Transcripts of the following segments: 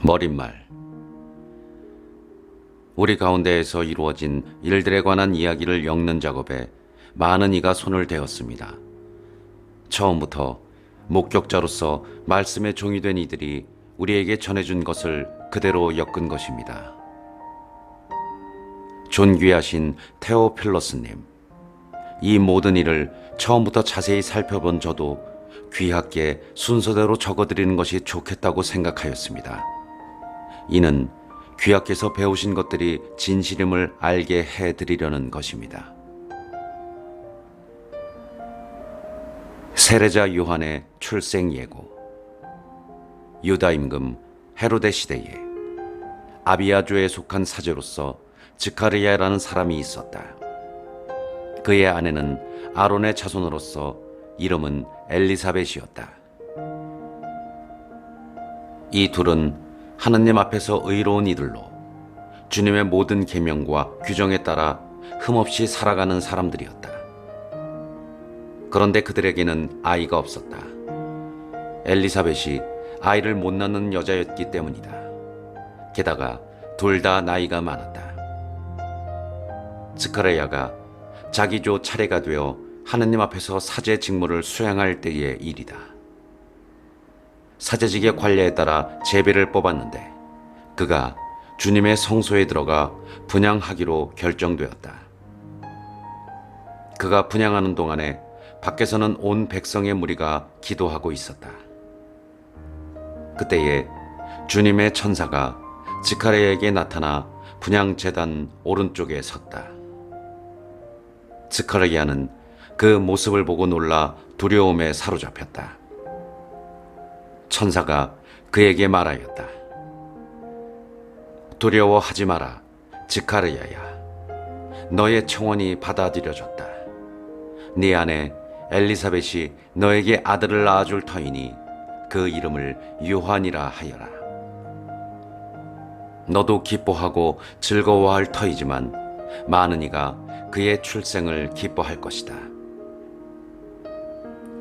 머릿말. 우리 가운데에서 이루어진 일들에 관한 이야기를 엮는 작업에 많은 이가 손을 대었습니다. 처음부터 목격자로서 말씀의 종이 된 이들이 우리에게 전해준 것을 그대로 엮은 것입니다. 존귀하신 테오필러스님, 이 모든 일을 처음부터 자세히 살펴본 저도 귀하게 순서대로 적어드리는 것이 좋겠다고 생각하였습니다. 이는 귀하께서 배우신 것들이 진실임을 알게 해드리려는 것입니다. 세례자 요한의 출생 예고. 유다 임금 헤로데 시대에 아비야조에 속한 사제로서 즈카르야라는 사람이 있었다. 그의 아내는 아론의 자손으로서 이름은 엘리사벳이었다. 이 둘은 하느님 앞에서 의로운 이들로 주님의 모든 계명과 규정에 따라 흠없이 살아가는 사람들이었다. 그런데 그들에게는 아이가 없었다. 엘리사벳이 아이를 못 낳는 여자였기 때문이다. 게다가 둘 다 나이가 많았다. 스카랴가 자기 조 차례가 되어 하느님 앞에서 사제 직무를 수행할 때의 일이다. 사제직의 관례에 따라 제비를 뽑았는데 그가 주님의 성소에 들어가 분향하기로 결정되었다. 그가 분향하는 동안에 밖에서는 온 백성의 무리가 기도하고 있었다. 그때에 주님의 천사가 즈카랴에게 나타나 분향 제단 오른쪽에 섰다. 즈카랴는 그 모습을 보고 놀라 두려움에 사로잡혔다. 천사가 그에게 말하였다. 두려워하지 마라, 즈카랴야. 너의 청원이 받아들여졌다. 네 아내 엘리사벳이 너에게 아들을 낳아줄 터이니 그 이름을 요한이라 하여라. 너도 기뻐하고 즐거워할 터이지만 많은 이가 그의 출생을 기뻐할 것이다.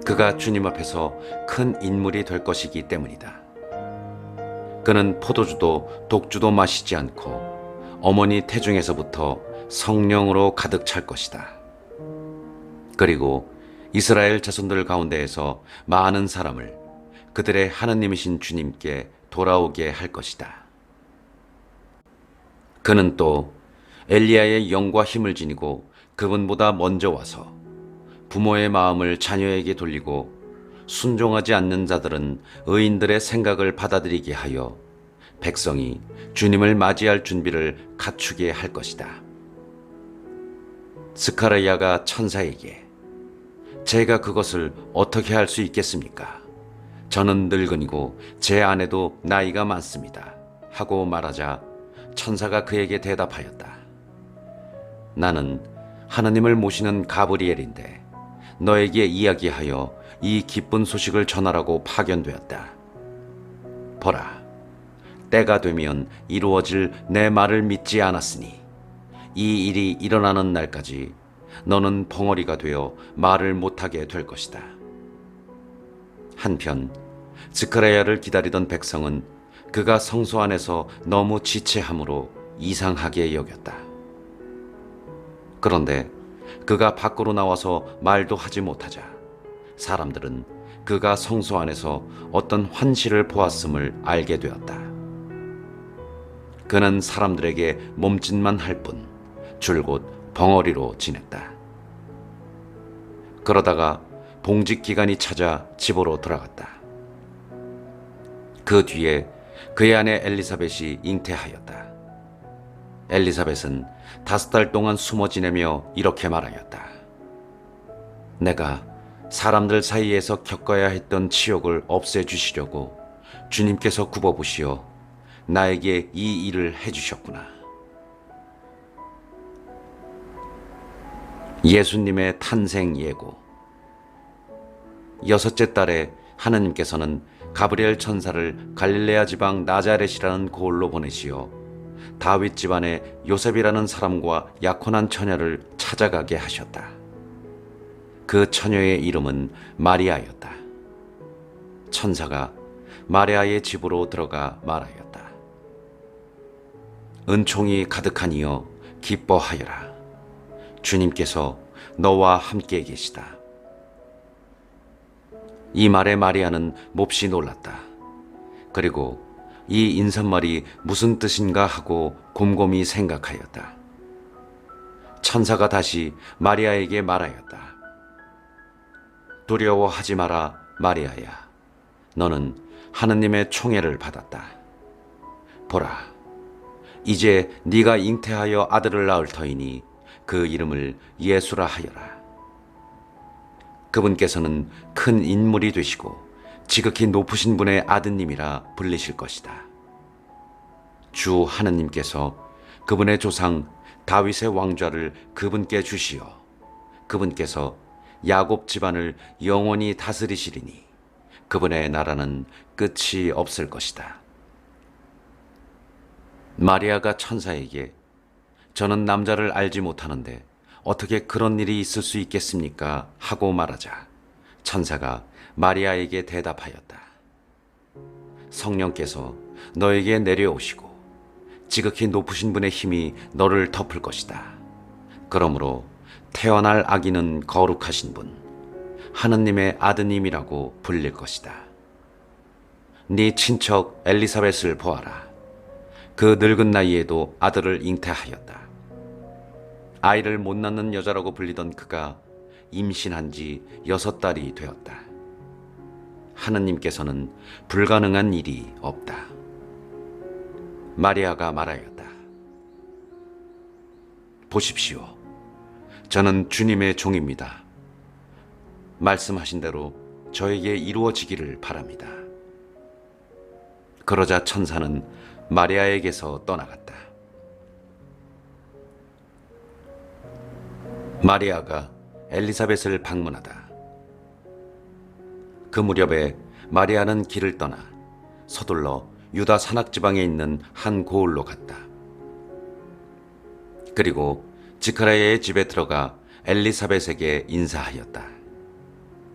그가 주님 앞에서 큰 인물이 될 것이기 때문이다. 그는 포도주도 독주도 마시지 않고 어머니 태중에서부터 성령으로 가득 찰 것이다. 그리고 이스라엘 자손들 가운데에서 많은 사람을 그들의 하나님이신 주님께 돌아오게 할 것이다. 그는 또 엘리야의 영과 힘을 지니고 그분보다 먼저 와서 부모의 마음을 자녀에게 돌리고 순종하지 않는 자들은 의인들의 생각을 받아들이게 하여 백성이 주님을 맞이할 준비를 갖추게 할 것이다. 스카랴가 천사에게 제가 그것을 어떻게 할 수 있겠습니까? 저는 늙은이고 제 아내도 나이가 많습니다. 하고 말하자 천사가 그에게 대답하였다. 나는 하나님을 모시는 가브리엘인데 너에게 이야기하여 이 기쁜 소식을 전하라고 파견되었다. 보라, 때가 되면 이루어질 내 말을 믿지 않았으니 이 일이 일어나는 날까지 너는 벙어리가 되어 말을 못하게 될 것이다. 한편 즈카랴를 기다리던 백성은 그가 성소 안에서 너무 지체함으로 이상하게 여겼다. 그런데 그가 밖으로 나와서 말도 하지 못하자 사람들은 그가 성소 안에서 어떤 환시를 보았음을 알게 되었다. 그는 사람들에게 몸짓만 할 뿐 줄곧 벙어리로 지냈다. 그러다가 봉직 기간이 찾아 집으로 돌아갔다. 그 뒤에 그의 아내 엘리사벳이 잉태하였다. 엘리사벳은 5달 동안 숨어 지내며 이렇게 말하였다. 내가 사람들 사이에서 겪어야 했던 치욕을 없애주시려고 주님께서 굽어보시어 나에게 이 일을 해주셨구나. 예수님의 탄생 예고. 6째 달에 하느님께서는 가브리엘 천사를 갈릴레아 지방 나자렛이라는 고을로 보내시어 다윗 집안의 요셉이라는 사람과 약혼한 처녀를 찾아가게 하셨다. 그 처녀의 이름은 마리아였다. 천사가 마리아의 집으로 들어가 말하였다. 은총이 가득하니여 기뻐하여라. 주님께서 너와 함께 계시다. 이 말에 마리아는 몹시 놀랐다. 그리고 이 인사말이 무슨 뜻인가 하고 곰곰이 생각하였다. 천사가 다시 마리아에게 말하였다. 두려워하지 마라, 마리아야. 너는 하느님의 총애를 받았다. 보라, 이제 네가 잉태하여 아들을 낳을 터이니 그 이름을 예수라 하여라. 그분께서는 큰 인물이 되시고 지극히 높으신 분의 아드님이라 불리실 것이다. 주 하느님께서 그분의 조상 다윗의 왕좌를 그분께 주시어 그분께서 야곱 집안을 영원히 다스리시리니 그분의 나라는 끝이 없을 것이다. 마리아가 천사에게 저는 남자를 알지 못하는데 어떻게 그런 일이 있을 수 있겠습니까? 하고 말하자 천사가 마리아에게 대답하였다. 성령께서 너에게 내려오시고 지극히 높으신 분의 힘이 너를 덮을 것이다. 그러므로 태어날 아기는 거룩하신 분, 하느님의 아드님이라고 불릴 것이다. 네 친척 엘리사벳을 보아라. 그 늙은 나이에도 아들을 잉태하였다. 아이를 못 낳는 여자라고 불리던 그가 임신한 지 6달이 되었다. 하느님께서는 불가능한 일이 없다. 마리아가 말하였다. 보십시오. 저는 주님의 종입니다. 말씀하신 대로 저에게 이루어지기를 바랍니다. 그러자 천사는 마리아에게서 떠나갔다. 마리아가 엘리사벳을 방문하다. 그 무렵에 마리아는 길을 떠나 서둘러 유다 산악지방에 있는 한 고을로 갔다. 그리고 지크라야의 집에 들어가 엘리사벳에게 인사하였다.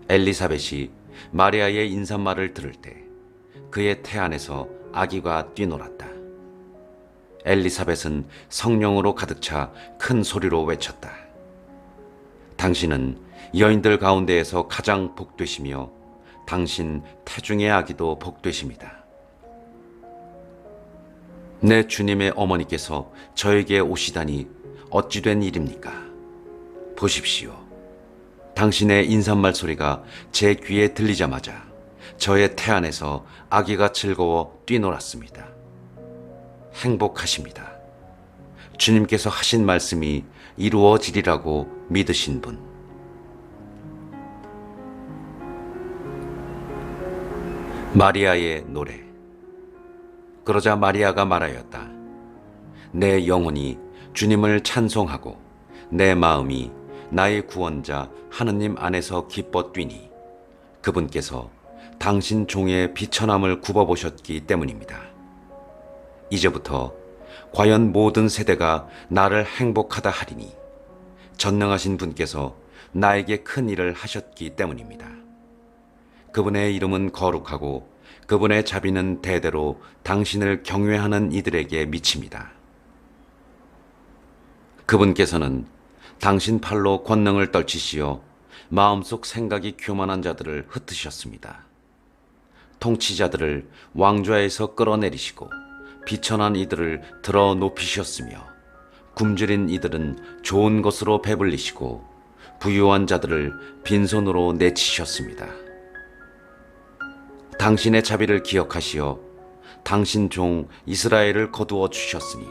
엘리사벳이 마리아의 인사말을 들을 때 그의 태 안에서 아기가 뛰놀았다. 엘리사벳은 성령으로 가득 차 큰 소리로 외쳤다. 당신은 여인들 가운데에서 가장 복되시며 당신 태중의 아기도 복되십니다. 내 주님의 어머니께서 저에게 오시다니 어찌 된 일입니까? 보십시오. 당신의 인사말 소리가 제 귀에 들리자마자 저의 태 안에서 아기가 즐거워 뛰놀았습니다. 행복하십니다. 주님께서 하신 말씀이 이루어지리라고 믿으신 분. 마리아의 노래. 그러자 마리아가 말하였다. 내 영혼이 주님을 찬송하고 내 마음이 나의 구원자 하느님 안에서 기뻐 뛰니 그분께서 당신 종의 비천함을 굽어보셨기 때문입니다. 이제부터 과연 모든 세대가 나를 행복하다 하리니 전능하신 분께서 나에게 큰 일을 하셨기 때문입니다. 그분의 이름은 거룩하고 그분의 자비는 대대로 당신을 경외하는 이들에게 미칩니다. 그분께서는 당신 팔로 권능을 떨치시어 마음속 생각이 교만한 자들을 흩으셨습니다. 통치자들을 왕좌에서 끌어내리시고 비천한 이들을 들어 높이셨으며 굶주린 이들은 좋은 것으로 배불리시고 부유한 자들을 빈손으로 내치셨습니다. 당신의 자비를 기억하시어 당신 종 이스라엘을 거두어 주셨으니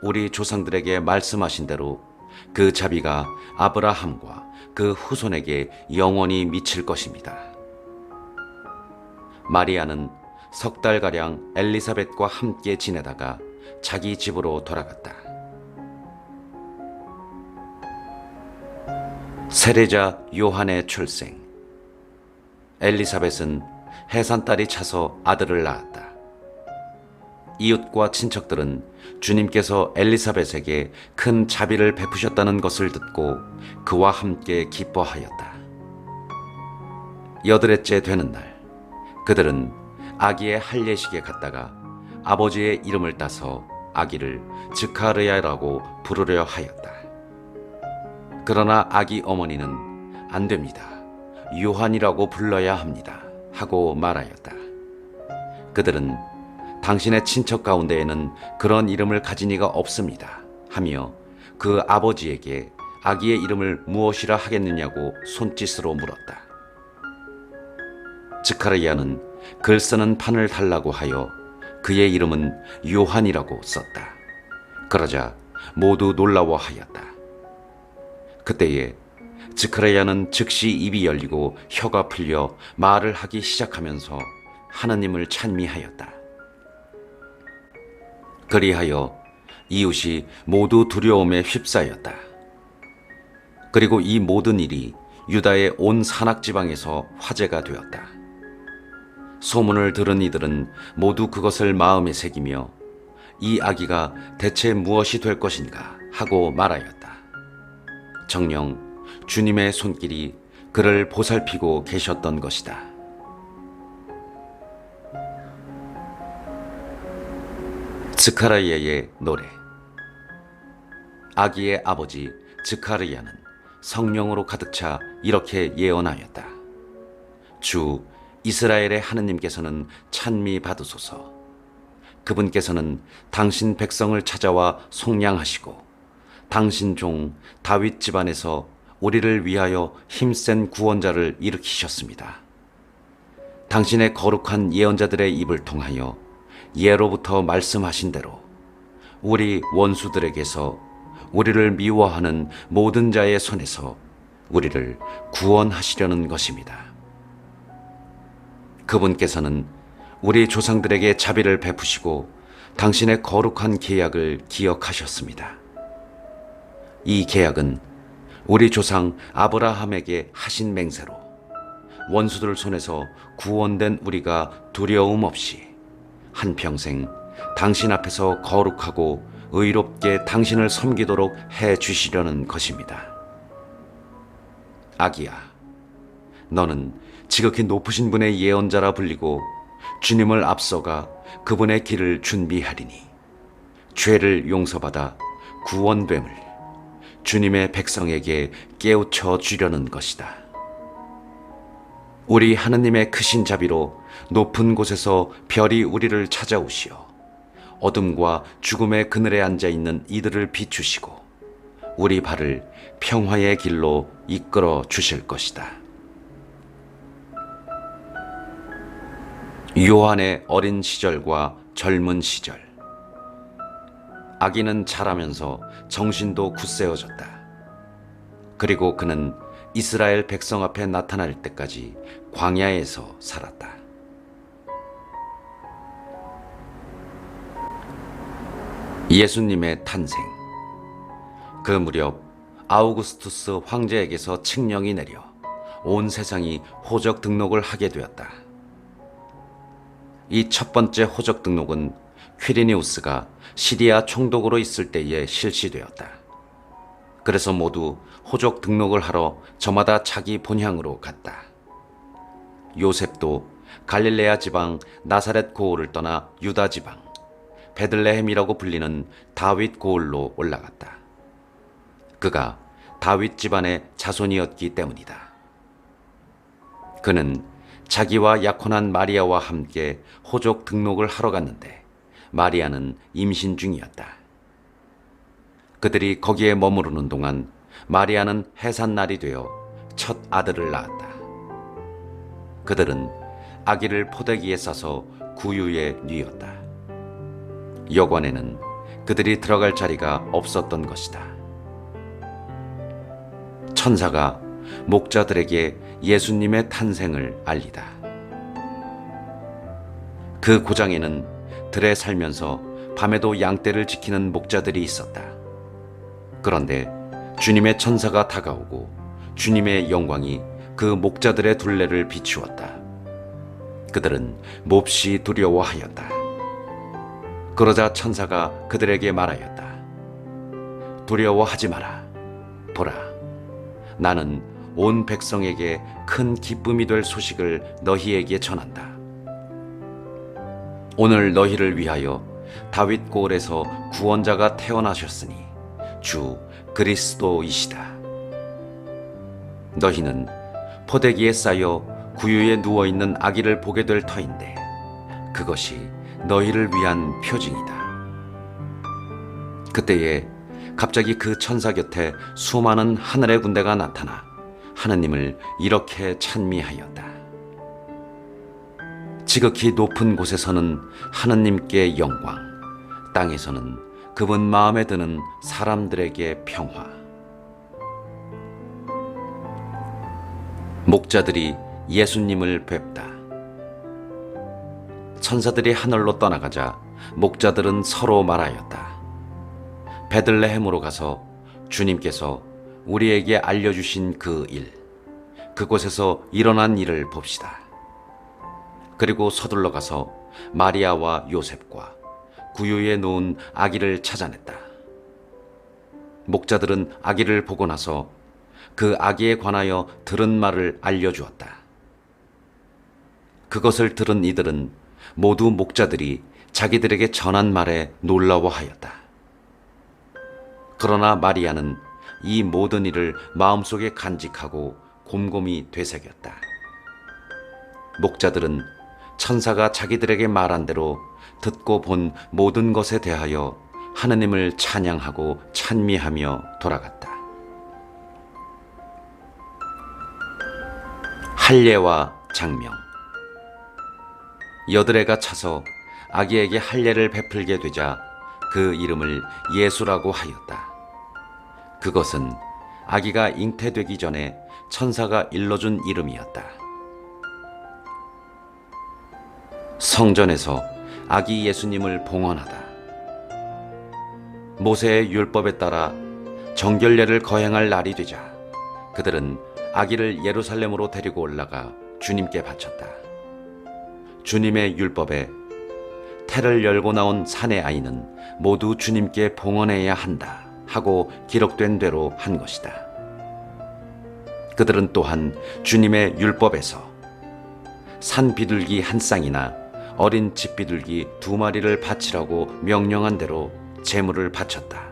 우리 조상들에게 말씀하신 대로 그 자비가 아브라함과 그 후손에게 영원히 미칠 것입니다. 마리아는 석 달가량 엘리사벳과 함께 지내다가 자기 집으로 돌아갔다. 세례자 요한의 출생. 엘리사벳은 해산달이 차서 아들을 낳았다. 이웃과 친척들은 주님께서 엘리사벳에게 큰 자비를 베푸셨다는 것을 듣고 그와 함께 기뻐하였다. 8회째 되는 날, 그들은 아기의 할례식에 갔다가 아버지의 이름을 따서 아기를 즈카르야라고 부르려 하였다. 그러나 아기 어머니는 안 됩니다. 요한이라고 불러야 합니다. 하고 말하였다. 그들은 당신의 친척 가운데에는 그런 이름을 가진 이가 없습니다. 하며 그 아버지에게 아기의 이름을 무엇이라 하겠느냐고 손짓으로 물었다. 즈카르야는 글 쓰는 판을 달라고 하여 그의 이름은 요한이라고 썼다. 그러자 모두 놀라워하였다. 그때에 즈카르야는 즉시 입이 열리고 혀가 풀려 말을 하기 시작하면서 하느님을 찬미하였다. 그리하여 이웃이 모두 두려움에 휩싸였다. 그리고 이 모든 일이 유다의 온 산악지방에서 화제가 되었다. 소문을 들은 이들은 모두 그것을 마음에 새기며 이 아기가 대체 무엇이 될 것인가 하고 말하였다. 정녕 주님의 손길이 그를 보살피고 계셨던 것이다. 즈카르야의 노래. 아기의 아버지 즈카르야는 성령으로 가득 차 이렇게 예언하였다. 주 이스라엘의 하느님께서는 찬미 받으소서. 그분께서는 당신 백성을 찾아와 속량하시고 당신 종 다윗 집안에서 우리를 위하여 힘센 구원자를 일으키셨습니다. 당신의 거룩한 예언자들의 입을 통하여 예로부터 말씀하신 대로 우리 원수들에게서 우리를 미워하는 모든 자의 손에서 우리를 구원하시려는 것입니다. 그분께서는 우리 조상들에게 자비를 베푸시고 당신의 거룩한 계약을 기억하셨습니다. 이 계약은 우리 조상 아브라함에게 하신 맹세로 원수들 손에서 구원된 우리가 두려움 없이 한평생 당신 앞에서 거룩하고 의롭게 당신을 섬기도록 해 주시려는 것입니다. 아기야, 너는 지극히 높으신 분의 예언자라 불리고 주님을 앞서가 그분의 길을 준비하리니 죄를 용서받아 구원됨을 주님의 백성에게 깨우쳐 주려는 것이다. 우리 하느님의 크신 자비로 높은 곳에서 별이 우리를 찾아오시어 어둠과 죽음의 그늘에 앉아 있는 이들을 비추시고 우리 발을 평화의 길로 이끌어 주실 것이다. 요한의 어린 시절과 젊은 시절. 아기는 자라면서 정신도 굳세어졌다. 그리고 그는 이스라엘 백성 앞에 나타날 때까지 광야에서 살았다. 예수님의 탄생. 그 무렵 아우구스투스 황제에게서 칙령이 내려 온 세상이 호적 등록을 하게 되었다. 이 첫 번째 호적 등록은 퀴리니우스가 시리아 총독으로 있을 때에 실시되었다. 그래서 모두 호적 등록을 하러 저마다 자기 본향으로 갔다. 요셉도 갈릴레아 지방 나사렛 고을을 떠나 유다 지방 베들레헴이라고 불리는 다윗 고을로 올라갔다. 그가 다윗 집안의 자손이었기 때문이다. 그는 자기와 약혼한 마리아와 함께 호적 등록을 하러 갔는데 마리아는 임신 중이었다. 그들이 거기에 머무르는 동안 마리아는 해산날이 되어 첫 아들을 낳았다. 그들은 아기를 포대기에 싸서 구유에 뉘었다. 여관에는 그들이 들어갈 자리가 없었던 것이다. 천사가 목자들에게 예수님의 탄생을 알리다. 그 고장에는 들에 살면서 밤에도 양떼를 지키는 목자들이 있었다. 그런데 주님의 천사가 다가오고 주님의 영광이 그 목자들의 둘레를 비추었다. 그들은 몹시 두려워하였다. 그러자 천사가 그들에게 말하였다. 두려워하지 마라. 보라, 나는 온 백성에게 큰 기쁨이 될 소식을 너희에게 전한다. 오늘 너희를 위하여 다윗 골에서 구원자가 태어나셨으니 주 그리스도이시다. 너희는 포대기에 쌓여 구유에 누워있는 아기를 보게 될 터인데 그것이 너희를 위한 표징이다. 그때에 갑자기 그 천사 곁에 수많은 하늘의 군대가 나타나 하느님을 이렇게 찬미하였다. 지극히 높은 곳에서는 하느님께 영광, 땅에서는 그분 마음에 드는 사람들에게 평화. 목자들이 예수님을 뵙다. 천사들이 하늘로 떠나가자 목자들은 서로 말하였다. 베들레헴으로 가서 주님께서 우리에게 알려주신 그 일, 그곳에서 일어난 일을 봅시다. 그리고 서둘러 가서 마리아와 요셉과 구유에 놓은 아기를 찾아냈다. 목자들은 아기를 보고 나서 그 아기에 관하여 들은 말을 알려주었다. 그것을 들은 이들은 모두 목자들이 자기들에게 전한 말에 놀라워하였다. 그러나 마리아는 이 모든 일을 마음속에 간직하고 곰곰이 되새겼다. 목자들은 천사가 자기들에게 말한 대로 듣고 본 모든 것에 대하여 하느님을 찬양하고 찬미하며 돌아갔다. 할례와 장명. 여드레가 차서 아기에게 할례를 베풀게 되자 그 이름을 예수라고 하였다. 그것은 아기가 잉태되기 전에 천사가 일러준 이름이었다. 성전에서 아기 예수님을 봉헌하다. 모세의 율법에 따라 정결례를 거행할 날이 되자 그들은 아기를 예루살렘으로 데리고 올라가 주님께 바쳤다. 주님의 율법에 태를 열고 나온 산의 아이는 모두 주님께 봉헌해야 한다 하고 기록된 대로 한 것이다. 그들은 또한 주님의 율법에서 산 비둘기 한 쌍이나 어린 집 비둘기 2마리를 바치라고 명령한 대로 제물을 바쳤다.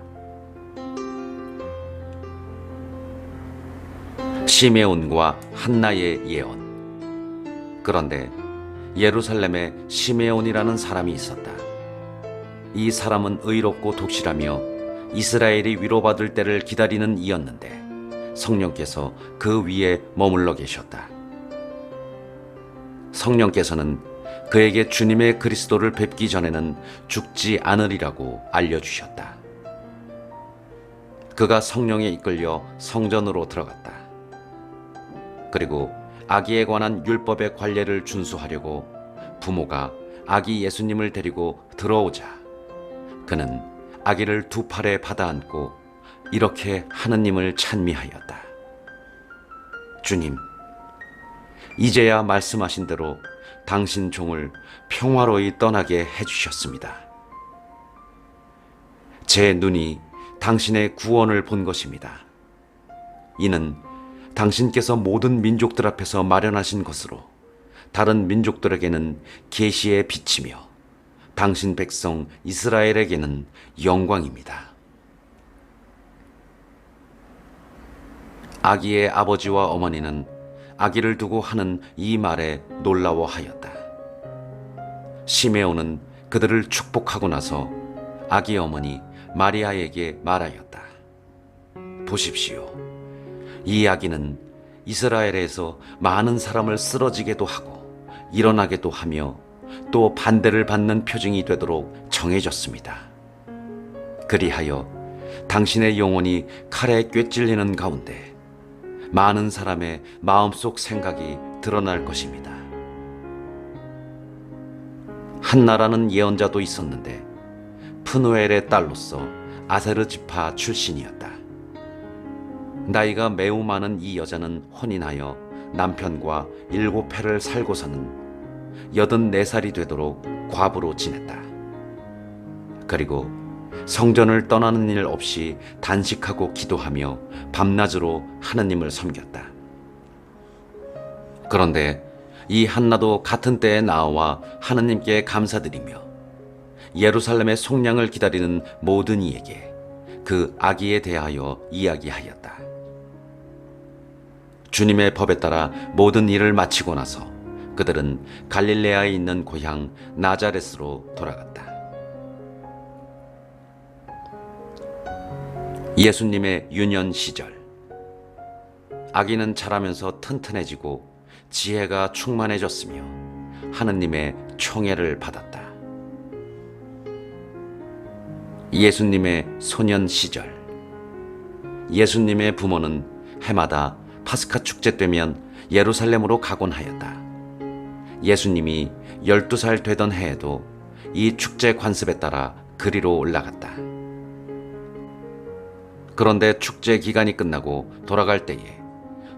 시메온과 한나의 예언. 그런데 예루살렘에 시메온이라는 사람이 있었다. 이 사람은 의롭고 독실하며 이스라엘이 위로받을 때를 기다리는 이였는데 성령께서 그 위에 머물러 계셨다. 성령께서는 그에게 주님의 그리스도를 뵙기 전에는 죽지 않으리라고 알려주셨다. 그가 성령에 이끌려 성전으로 들어갔다. 그리고 아기에 관한 율법의 관례를 준수하려고 부모가 아기 예수님을 데리고 들어오자 그는 아기를 2 팔에 받아안고 이렇게 하느님을 찬미하였다. 주님, 이제야 말씀하신 대로 당신 종을 평화로이 떠나게 해주셨습니다. 제 눈이 당신의 구원을 본 것입니다. 이는 당신께서 모든 민족들 앞에서 마련하신 것으로 다른 민족들에게는 계시의 빛이며 당신 백성 이스라엘에게는 영광입니다. 아기의 아버지와 어머니는 아기를 두고 하는 이 말에 놀라워하였다. 시메온은 그들을 축복하고 나서 아기 어머니 마리아에게 말하였다. 보십시오. 이 아기는 이스라엘에서 많은 사람을 쓰러지게도 하고 일어나게도 하며 또 반대를 받는 표징이 되도록 정해졌습니다. 그리하여 당신의 영혼이 칼에 꿰찔리는 가운데 많은 사람의 마음속 생각이 드러날 것입니다. 한나라는 예언자도 있었는데 푸누엘의 딸로서 아세르 지파 출신이었다. 나이가 매우 많은 이 여자는 혼인하여 남편과 7해를 살고서는 84살이 되도록 과부로 지냈다. 그리고 성전을 떠나는 일 없이 단식하고 기도하며 밤낮으로 하느님을 섬겼다. 그런데 이 한나도 같은 때에 나와 하느님께 감사드리며 예루살렘의 속량을 기다리는 모든 이에게 그 아기에 대하여 이야기하였다. 주님의 법에 따라 모든 일을 마치고 나서 그들은 갈릴레아에 있는 고향 나자렛으로 돌아갔다. 예수님의 유년 시절. 아기는 자라면서 튼튼해지고 지혜가 충만해졌으며 하느님의 총애를 받았다. 예수님의 소년 시절. 예수님의 부모는 해마다 파스카 축제 때면 예루살렘으로 가곤 하였다. 예수님이 12살 되던 해에도 이 축제 관습에 따라 그리로 올라갔다. 그런데 축제 기간이 끝나고 돌아갈 때에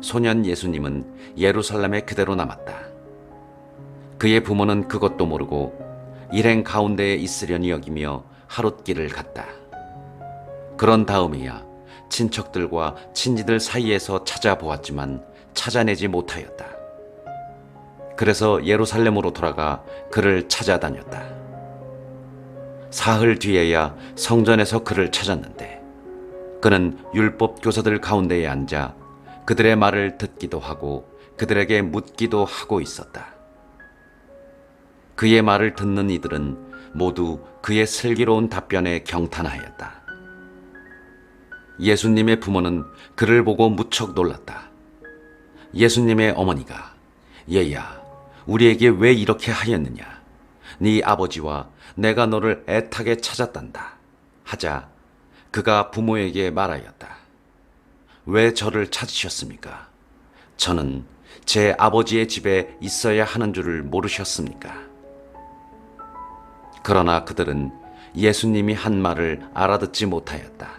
소년 예수님은 예루살렘에 그대로 남았다. 그의 부모는 그것도 모르고 일행 가운데에 있으려니 여기며 하룻길을 갔다. 그런 다음에야 친척들과 친지들 사이에서 찾아보았지만 찾아내지 못하였다. 그래서 예루살렘으로 돌아가 그를 찾아다녔다. 사흘 뒤에야 성전에서 그를 찾았는데 그는 율법 교사들 가운데에 앉아 그들의 말을 듣기도 하고 그들에게 묻기도 하고 있었다. 그의 말을 듣는 이들은 모두 그의 슬기로운 답변에 경탄하였다. 예수님의 부모는 그를 보고 무척 놀랐다. 예수님의 어머니가 얘야, 우리에게 왜 이렇게 하였느냐? 네 아버지와 내가 너를 애타게 찾았단다 하자 그가 부모에게 말하였다. 왜 저를 찾으셨습니까? 저는 제 아버지의 집에 있어야 하는 줄을 모르셨습니까? 그러나 그들은 예수님이 한 말을 알아듣지 못하였다.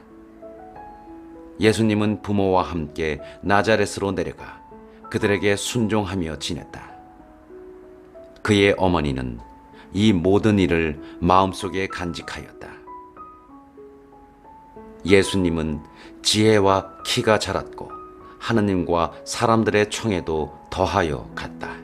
예수님은 부모와 함께 나자렛으로 내려가 그들에게 순종하며 지냈다. 그의 어머니는 이 모든 일을 마음속에 간직하였다. 예수님은 지혜와 키가 자랐고 하느님과 사람들의 청에도 더하여 갔다.